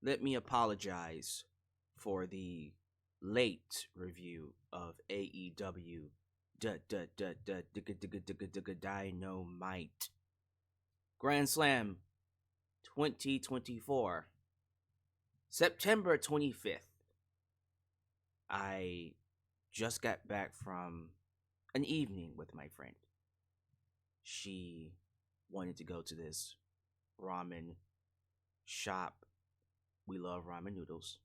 let me apologize for the late review of AEW Dynamite Grand Slam 2024, September 25th. I just got back from an evening with my friend. She wanted to go to this ramen shop. We love ramen noodles.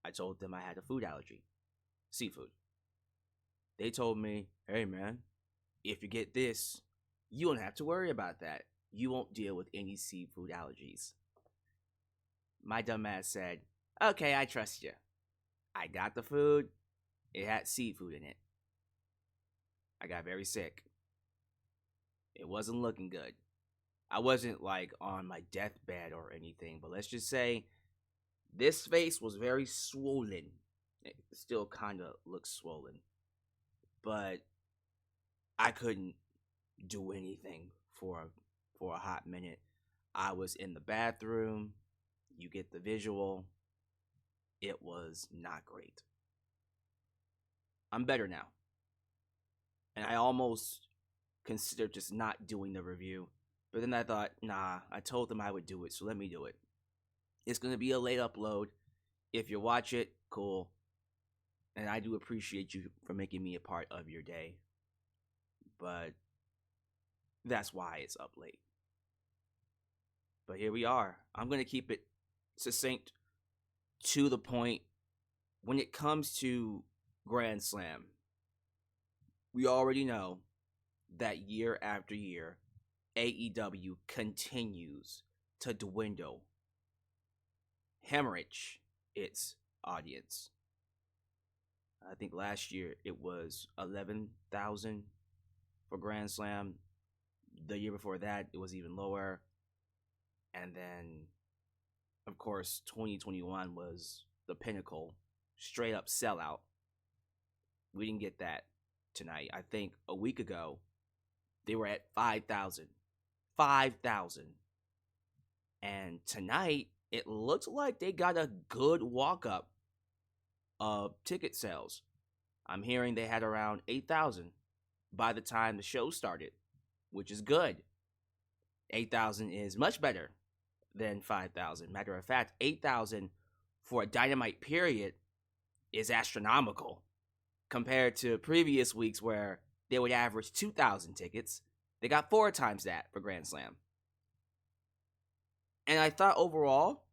I told them I had a food allergy, seafood. They told me, hey man, if you get this, you don't have to worry about that. You won't deal with any seafood allergies. My dumb ass said, okay, I trust you. I got the food. It had seafood in it. I got very sick. It wasn't looking good. I wasn't like on my deathbed or anything, but let's just say this face was very swollen. It still kind of looks swollen. But I couldn't do anything for a hot minute. I was in the bathroom. You get the visual. It was not great. I'm better now. And I almost considered just not doing the review. But then I thought, nah, I told them I would do it, so let me do it. It's going to be a late upload. If you watch it, cool. And I do appreciate you for making me a part of your day. But that's why it's up late. But here we are. I'm going to keep it succinct, to the point. When it comes to Grand Slam, we already know that year after year, AEW continues to dwindle, hemorrhage its audience. I think last year it was 11,000 for Grand Slam. The year before that, it was even lower. And then, of course, 2021 was the pinnacle, straight up sellout. We didn't get that tonight. I think a week ago, they were at 5,000. 5,000. And tonight, it looks like they got a good walk-up of ticket sales. I'm hearing they had around 8,000 by the time the show started, which is good. 8,000 is much better than 5,000. Matter of fact, 8,000 for a Dynamite period is astronomical compared to previous weeks where they would average 2,000 tickets. They got 4 times that for Grand Slam. And I thought overall,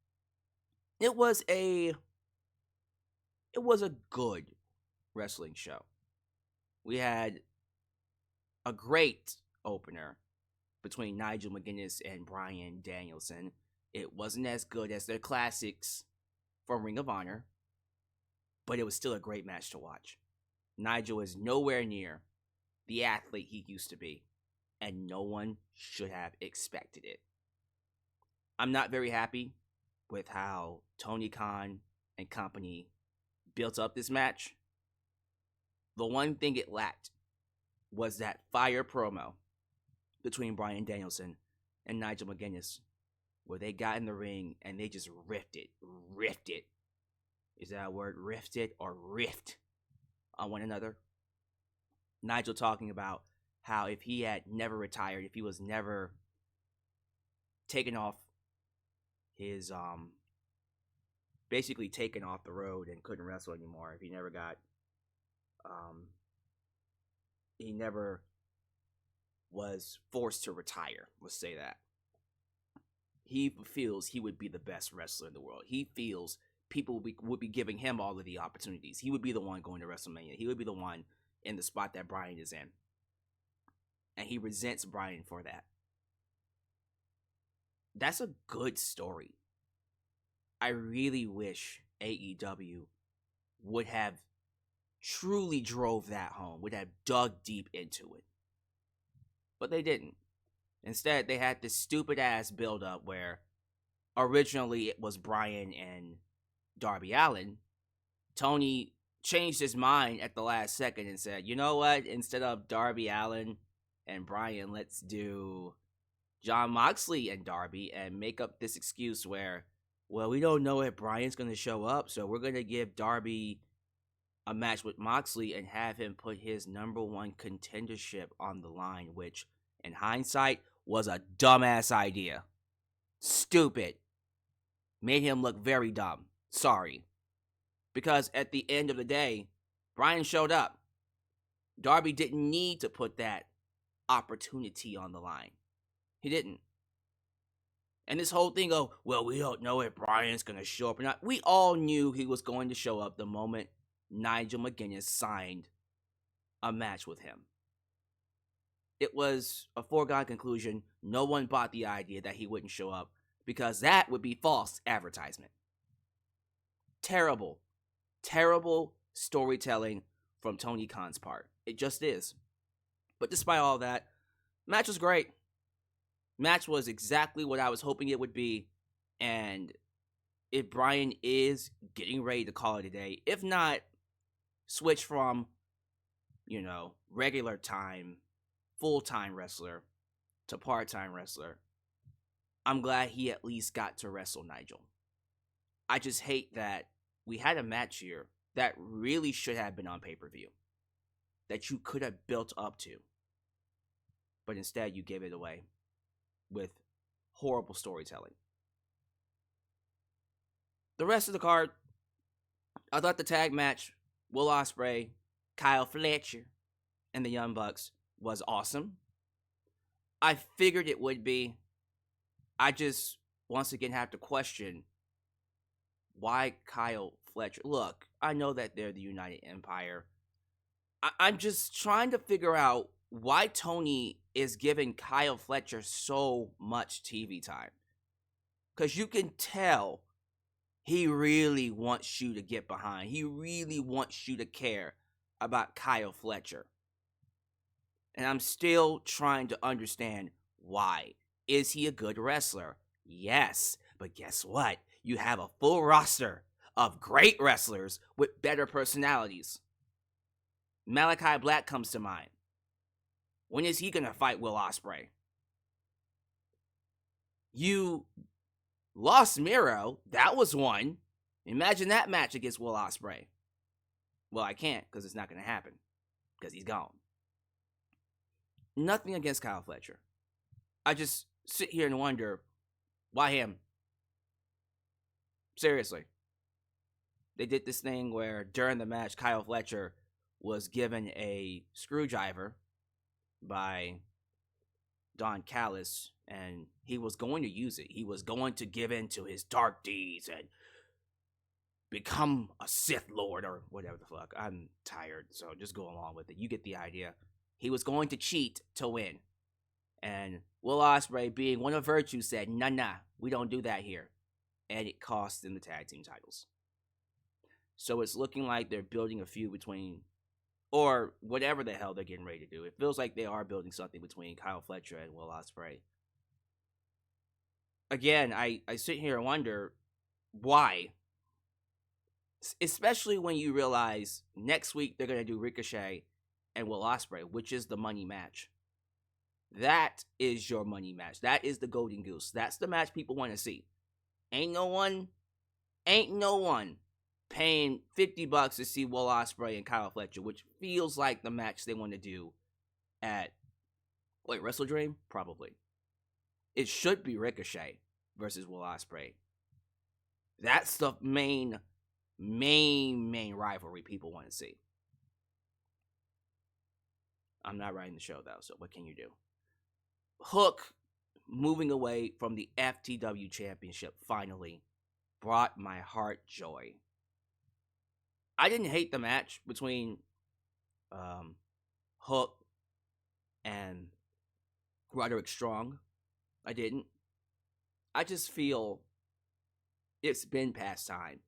it was a good wrestling show. We had a great opener between Nigel McGuinness and Bryan Danielson. It wasn't as good as their classics from Ring of Honor, but it was still a great match to watch. Nigel is nowhere near the athlete he used to be, and no one should have expected it. I'm not very happy with how Tony Khan and company built up this match. The one thing it lacked was that fire promo between Bryan Danielson and Nigel McGuinness, where they got in the ring and they just riffed it. Is that a word? Riffed or riffed on one another? Nigel talking about how if he had never retired, if he was never taken off his, basically taken off the road and couldn't wrestle anymore, if he never got, he never was forced to retire, let's say that. He feels he would be the best wrestler in the world. He feels people would be giving him all of the opportunities. He would be the one going to WrestleMania. He would be the one in the spot that Bryan is in. And he resents Bryan for that. That's a good story. I really wish AEW would have truly drove that home, would have dug deep into it. But they didn't. Instead, they had this stupid ass build up where originally it was Bryan and Darby Allin. Tony changed his mind at the last second and said, you know what? Instead of Darby Allin and Bryan, let's do Jon Moxley and Darby and make up this excuse where well, we don't know if Bryan's going to show up, so we're going to give Darby a match with Moxley and have him put his number one contendership on the line, which, in hindsight, was a dumbass idea. Stupid. Made him look very dumb. Sorry. Because at the end of the day, Bryan showed up. Darby didn't need to put that opportunity on the line. He didn't. And this whole thing of, well, we don't know if Bryan's going to show up or not. We all knew he was going to show up the moment Nigel McGuinness signed a match with him. It was a foregone conclusion. No one bought the idea that he wouldn't show up because that would be false advertisement. Terrible, terrible storytelling from Tony Khan's part. It just is. But despite all that, match was great. Match was exactly what I was hoping it would be. And if Bryan is getting ready to call it a day, if not, switch from, regular time, full-time wrestler to part-time wrestler, I'm glad he at least got to wrestle Nigel. I just hate that we had a match here that really should have been on pay-per-view, that you could have built up to, but instead you gave it away with horrible storytelling. The rest of the card, I thought the tag match, Will Ospreay, Kyle Fletcher, and the Young Bucks was awesome. I figured it would be. I just, once again, have to question why Kyle Fletcher. Look, I know that they're the United Empire. I'm just trying to figure out why Tony is giving Kyle Fletcher so much TV time. Because you can tell he really wants you to get behind. He really wants you to care about Kyle Fletcher. And I'm still trying to understand why. Is he a good wrestler? Yes. But guess what? You have a full roster of great wrestlers with better personalities. Malachi Black comes to mind. When is he going to fight Will Ospreay? You lost Miro. That was one. Imagine that match against Will Ospreay. Well, I can't because it's not going to happen because he's gone. Nothing against Kyle Fletcher. I just sit here and wonder, why him? Seriously. They did this thing where during the match, Kyle Fletcher was given a screwdriver by Don Callis, and he was going to use it. He was going to give in to his dark deeds and become a Sith Lord or whatever the fuck. I'm tired, so just go along with it. You get the idea. He was going to cheat to win. And Will Ospreay, being one of virtue, said, nah, we don't do that here. And it cost them the tag team titles. So it's looking like they're building a feud between, or whatever the hell they're getting ready to do. It feels like they are building something between Kyle Fletcher and Will Ospreay. Again, I sit here and wonder why. Especially when you realize next week they're going to do Ricochet and Will Ospreay, which is the money match. That is your money match. That is the golden goose. That's the match people want to see. Ain't no one paying $50 to see Will Ospreay and Kyle Fletcher, which feels like the match they want to do at, Wrestle Dream? Probably. It should be Ricochet versus Will Ospreay. That's the main rivalry people want to see. I'm not writing the show, though, so what can you do? Hook, moving away from the FTW Championship, finally brought my heart joy. I didn't hate the match between Hook and Roderick Strong. I didn't. I just feel it's been past time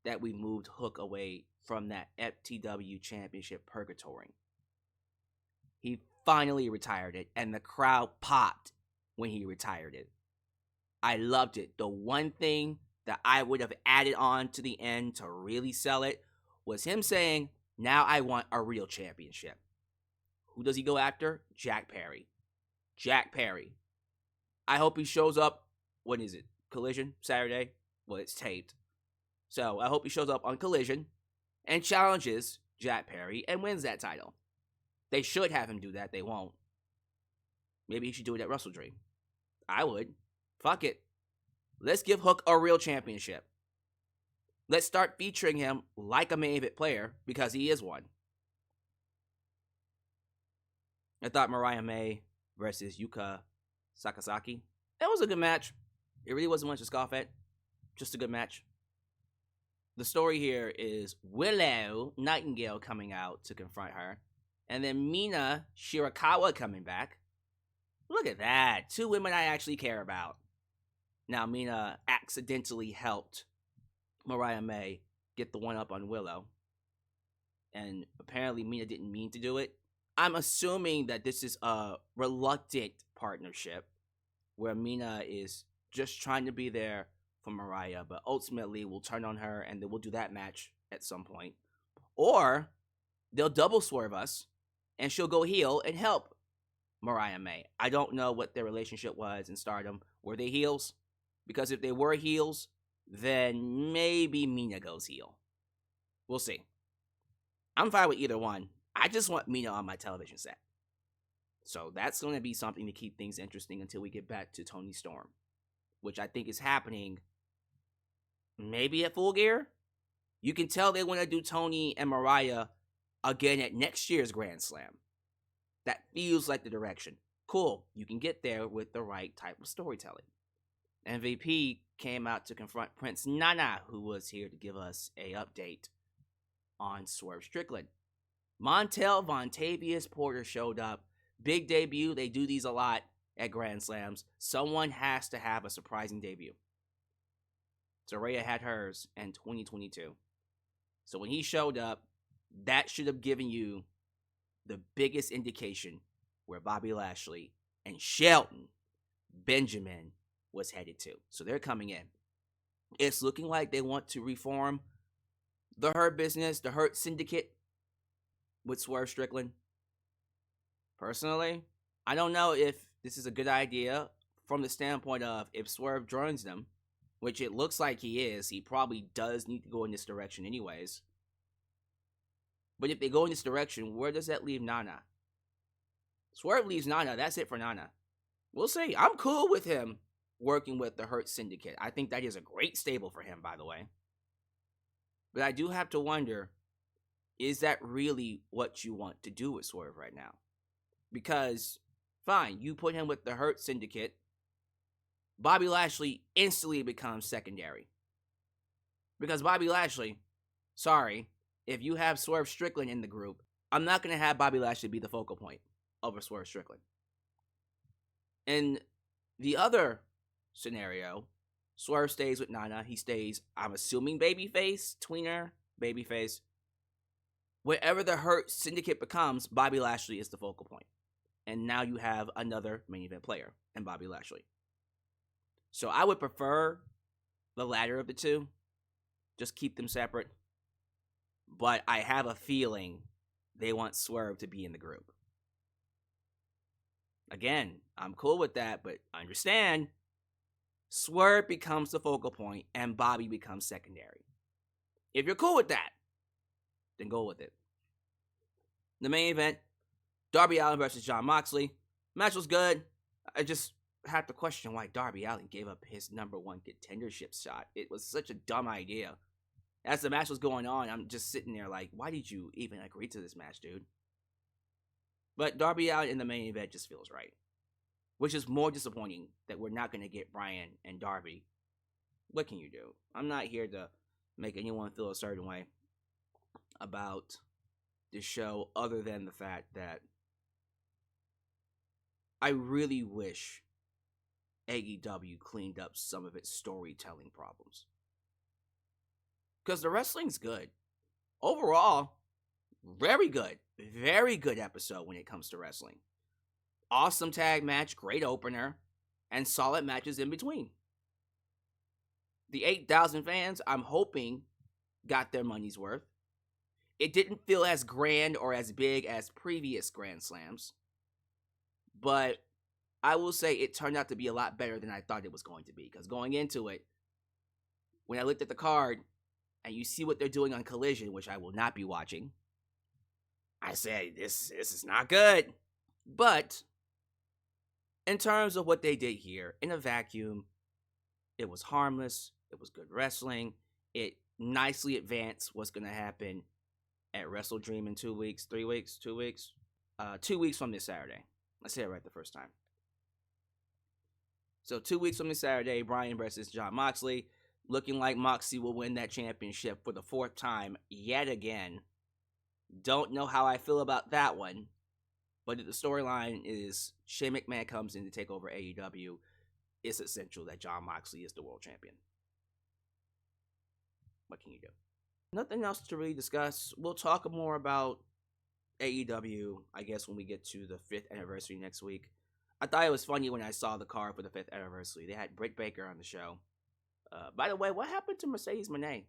that we moved Hook away from that FTW Championship purgatory. He finally retired it, and the crowd popped when he retired it. I loved it. The one thing that I would have added on to the end to really sell it was him saying, now I want a real championship. Who does he go after? Jack Perry. Jack Perry. I hope he shows up, when is it? Collision? Saturday? Well, it's taped. So I hope he shows up on Collision and challenges Jack Perry and wins that title. They should have him do that. They won't. Maybe he should do it at Wrestle Dream. I would. Fuck it. Let's give Hook a real championship. Let's start featuring him like a main event player, because he is one. I thought Mariah May versus Yuka Sakazaki, that was a good match. It really wasn't much to scoff at. Just a good match. The story here is Willow Nightingale coming out to confront her, and then Mina Shirakawa coming back. Look at that. 2 women I actually care about. Now, Mina accidentally helped Mariah May get the one up on Willow. And apparently Mina didn't mean to do it. I'm assuming that this is a reluctant partnership where Mina is just trying to be there for Mariah, but ultimately will turn on her and then we'll do that match at some point. Or they'll double swerve us and she'll go heel and help Mariah May. I don't know what their relationship was in Stardom. Were they heels? Because if they were heels, then maybe Mina goes heel. We'll see. I'm fine with either one. I just want Mina on my television set. So that's going to be something to keep things interesting until we get back to Toni Storm, which I think is happening maybe at Full Gear. You can tell they want to do Toni and Mariah again at next year's Grand Slam. That feels like the direction. Cool. You can get there with the right type of storytelling. MVP came out to confront Prince Nana, who was here to give us a update on Swerve Strickland. Montel Vontavious Porter showed up. Big debut. They do these a lot at Grand Slams. Someone has to have a surprising debut. Saraya had hers in 2022. So when he showed up, that should have given you the biggest indication where Bobby Lashley and Shelton Benjamin was headed to. So they're coming in. It's looking like they want to reform the Hurt Business, the Hurt Syndicate with Swerve Strickland. Personally, I don't know if this is a good idea from the standpoint of if Swerve joins them, which it looks like he is. He probably does need to go in this direction anyways. But if they go in this direction, where does that leave Nana? Swerve leaves Nana. That's it for Nana. We'll see. I'm cool with him working with the Hurt Syndicate. I think that is a great stable for him, by the way. But I do have to wonder, is that really what you want to do with Swerve right now? Because, fine, you put him with the Hurt Syndicate. Bobby Lashley instantly becomes secondary. Because Bobby Lashley, sorry, if you have Swerve Strickland in the group, I'm not going to have Bobby Lashley be the focal point over Swerve Strickland. In the other scenario, Swerve stays with Nana. He stays, I'm assuming, babyface, tweener, babyface. Wherever the Hurt Syndicate becomes, Bobby Lashley is the focal point. And now you have another main event player in Bobby Lashley. So I would prefer the latter of the two. Just keep them separate. But I have a feeling they want Swerve to be in the group. Again, I'm cool with that, but understand, Swerve becomes the focal point and Bobby becomes secondary. If you're cool with that, then go with it. The main event, Darby Allin versus Jon Moxley. Match was good. I just have to question why Darby Allin gave up his number 1 contendership shot. It was such a dumb idea. As the match was going on, I'm just sitting there like, why did you even agree to this match, dude? But Darby Allin in the main event just feels right. Which is more disappointing that we're not going to get Bryan and Darby. What can you do? I'm not here to make anyone feel a certain way about this show other than the fact that I really wish AEW cleaned up some of its storytelling problems. Because the wrestling's good. Overall, very good. Very good episode when it comes to wrestling. Awesome tag match, great opener, and solid matches in between. The 8,000 fans, I'm hoping, got their money's worth. It didn't feel as grand or as big as previous Grand Slams. But I will say it turned out to be a lot better than I thought it was going to be. Because going into it, when I looked at the card and you see what they're doing on Collision, which I will not be watching, I said, this is not good. But in terms of what they did here, in a vacuum, it was harmless. It was good wrestling. It nicely advanced what's going to happen at Wrestle Dream in 2 weeks, 3 weeks, 2 weeks. 2 weeks from this Saturday. I said it right the first time. So 2 weeks from this Saturday, Bryan versus Jon Moxley. Looking like Moxley will win that championship for the 4th time yet again. Don't know how I feel about that one. But the storyline is Shane McMahon comes in to take over AEW. It's essential that Jon Moxley is the world champion. What can you do? Nothing else to really discuss. We'll talk more about AEW, I guess, when we get to the 5th anniversary next week. I thought it was funny when I saw the card for the 5th anniversary. They had Britt Baker on the show. By the way, what happened to Mercedes Moné?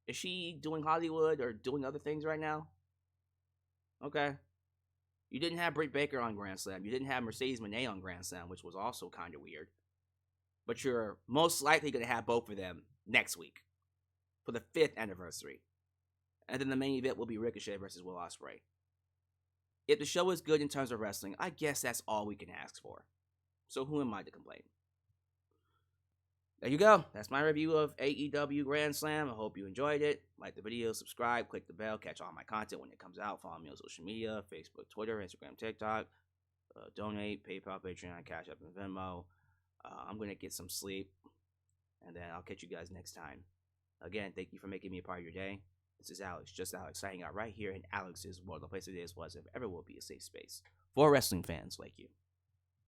Is she doing Hollywood or doing other things right now? Okay. You didn't have Britt Baker on Grand Slam. You didn't have Mercedes Moné on Grand Slam, which was also kind of weird. But you're most likely going to have both of them next week for the 5th anniversary. And then the main event will be Ricochet versus Will Ospreay. If the show is good in terms of wrestling, I guess that's all we can ask for. So who am I to complain? There you go. That's my review of AEW Grand Slam. I hope you enjoyed it. Like the video, subscribe, click the bell, catch all my content when it comes out. Follow me on social media, Facebook, Twitter, Instagram, TikTok. Donate, PayPal, Patreon, Cash App, and Venmo. I'm going to get some sleep. And then I'll catch you guys next time. Again, thank you for making me a part of your day. This is Alyx, just Alyx, signing out right here in Alyx's World, the place it is, was, if ever will be a safe space for wrestling fans like you.